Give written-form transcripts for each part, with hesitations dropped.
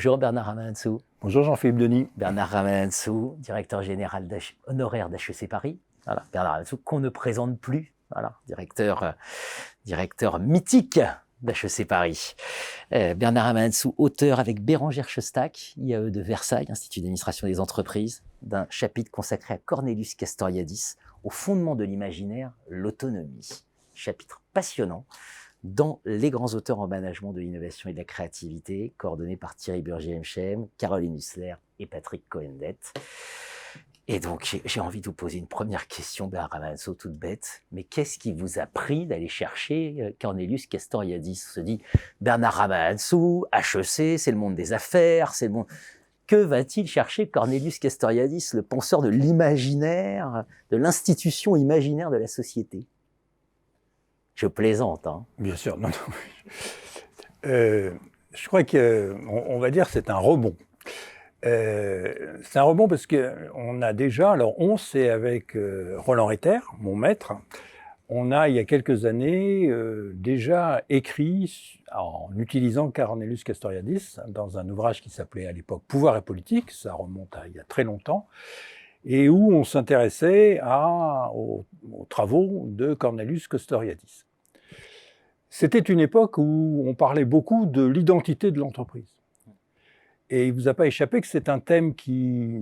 Bonjour Bernard Ramanantsoa. Bonjour Jean-Philippe Denis. Bernard Ramanantsoa, directeur général honoraire d'HEC Paris. Voilà, Bernard Ramanantsoa, qu'on ne présente plus. Voilà, directeur mythique d'HEC Paris. Bernard Ramanantsoa, auteur avec Bérengère Shostak, IAE de Versailles, Institut d'administration des entreprises, d'un chapitre consacré à Cornelius Castoriadis, au fondement de l'imaginaire, l'autonomie. Chapitre passionnant dans Les grands auteurs en management de l'innovation et de la créativité, coordonné par Thierry Burgier-Hemchem, Caroline Hussler et Patrick Cohen-Dett. Et donc, j'ai envie de vous poser une première question, Bernard Ramanantsoa, toute bête. Mais qu'est-ce qui vous a pris d'aller chercher Cornelius Castoriadis? On se dit, Bernard Ramanantsoa, HEC, c'est le monde des affaires, c'est le monde... Que va-t-il chercher Cornelius Castoriadis, le penseur de l'imaginaire, de l'institution imaginaire de la société? Je plaisante, hein. Bien sûr, non. Je crois qu'on va dire que c'est un rebond. C'est un rebond parce qu'on a déjà, alors on, c'est avec Roland Reiter, mon maître, on a, il y a quelques années, déjà écrit, en utilisant Cornelius Castoriadis, dans un ouvrage qui s'appelait à l'époque « Pouvoir et politique », ça remonte à il y a très longtemps, et où on s'intéressait aux travaux de Cornelius Castoriadis. C'était une époque où on parlait beaucoup de l'identité de l'entreprise. Et il ne vous a pas échappé que c'est un thème qui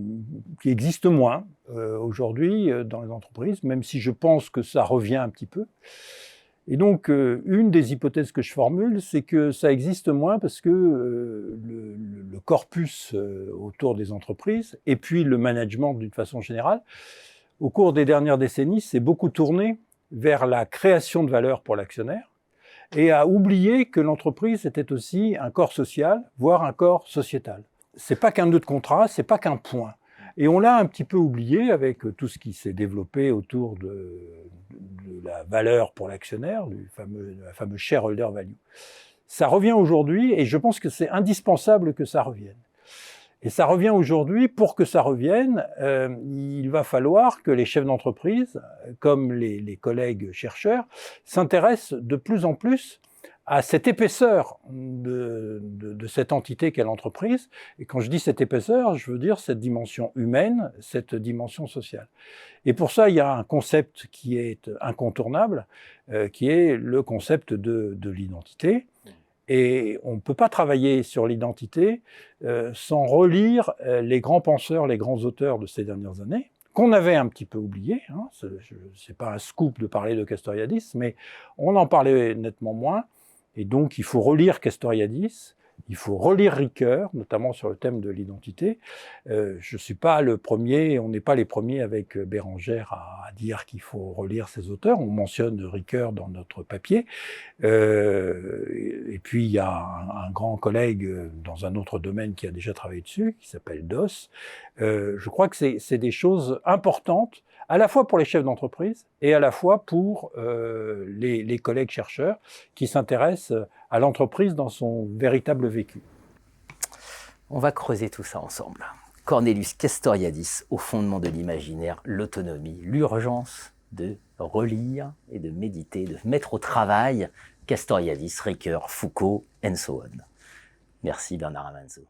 existe moins aujourd'hui dans les entreprises, même si je pense que ça revient un petit peu. Et donc, une des hypothèses que je formule, c'est que ça existe moins parce que le corpus autour des entreprises, et puis le management d'une façon générale, au cours des dernières décennies, s'est beaucoup tourné vers la création de valeur pour l'actionnaire, et à oublier que l'entreprise était aussi un corps social, voire un corps sociétal. C'est pas qu'un nœud de contrat, c'est pas qu'un point. Et on l'a un petit peu oublié avec tout ce qui s'est développé autour de la valeur pour l'actionnaire, la fameuse shareholder value. Ça revient aujourd'hui et je pense que c'est indispensable que ça revienne. Et ça revient aujourd'hui, pour que ça revienne, il va falloir que les chefs d'entreprise, comme les collègues chercheurs, s'intéressent de plus en plus à cette épaisseur de cette entité qu'est l'entreprise. Et quand je dis cette épaisseur, je veux dire cette dimension humaine, cette dimension sociale. Et pour ça, il y a un concept qui est incontournable, qui est le concept de l'identité. Et on ne peut pas travailler sur l'identité sans relire les grands penseurs, les grands auteurs de ces dernières années, qu'on avait un petit peu oubliés. Hein. C'est pas un scoop de parler de Castoriadis, mais on en parlait nettement moins. Et donc, il faut relire Castoriadis, il faut relire Ricoeur, notamment sur le thème de l'identité. Je suis pas le premier, on n'est pas les premiers avec Bérengère à dire qu'il faut relire ces auteurs. On mentionne Ricoeur dans notre papier. Et puis, il y a un grand collègue dans un autre domaine qui a déjà travaillé dessus, qui s'appelle Doss. Je crois que c'est des choses importantes, à la fois pour les chefs d'entreprise et à la fois pour les collègues chercheurs qui s'intéressent à l'entreprise dans son véritable vécu. On va creuser tout ça ensemble. Cornelius Castoriadis, au fondement de l'imaginaire, l'autonomie, l'urgence de relire et de méditer, de mettre au travail Castoriadis, Ricoeur, Foucault, and so on. Merci Bernard Ramanantsoa.